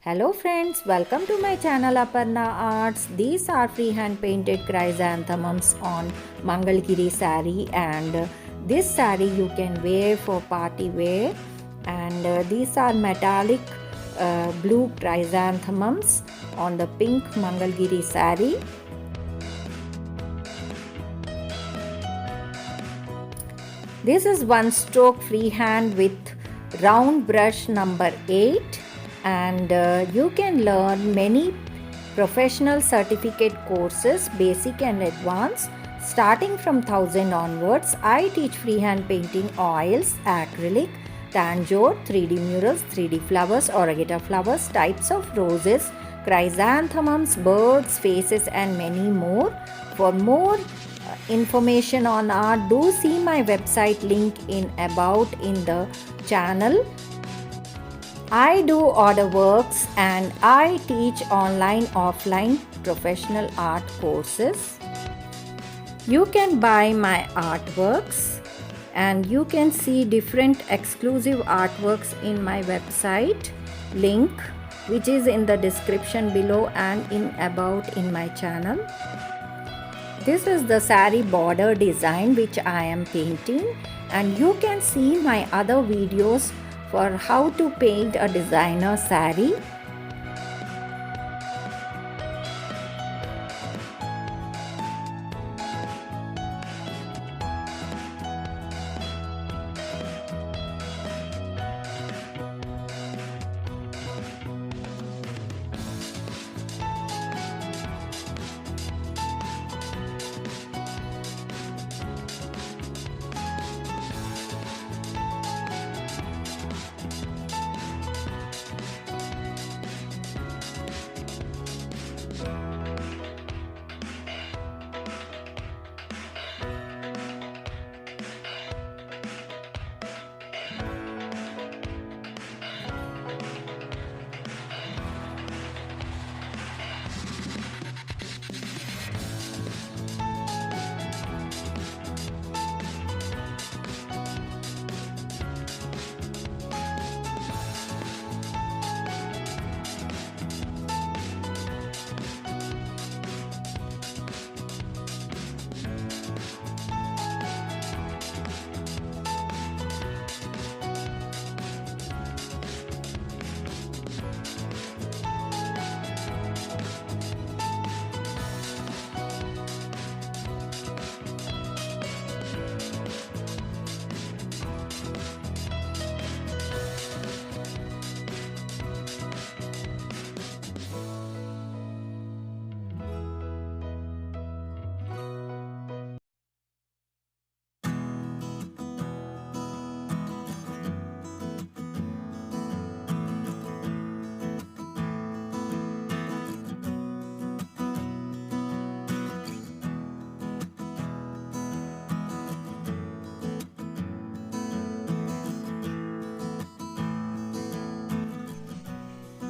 Hello friends, welcome to my channel Aparna Arts. These are freehand painted chrysanthemums on Mangalgiri saree, and this saree you can wear for party wear, and these are metallic blue chrysanthemums on the pink Mangalgiri saree. This is one stroke freehand with round brush number 8, and you can learn many professional certificate courses, basic and advanced, starting from 1000 onwards. I teach freehand painting, oils, acrylic, tanjore, 3D murals, 3D flowers, oregano flowers, types of roses, chrysanthemums, birds, faces, and many more. For more information on art, do see my website link in about in the channel. I do order works and I teach online, offline professional art courses. You can buy my artworks and you can see different exclusive artworks in my website link, which is in the description below and in about in my channel. This is the saree border design which I am painting, and you can see my other videos for how to paint a designer saree.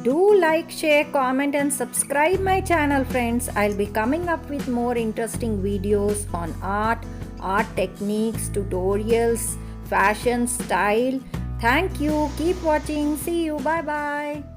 Do like, share, comment and subscribe my channel friends. I'll be coming up with more interesting videos on art techniques, tutorials, fashion, style. Thank you. Keep watching. See you. Bye bye.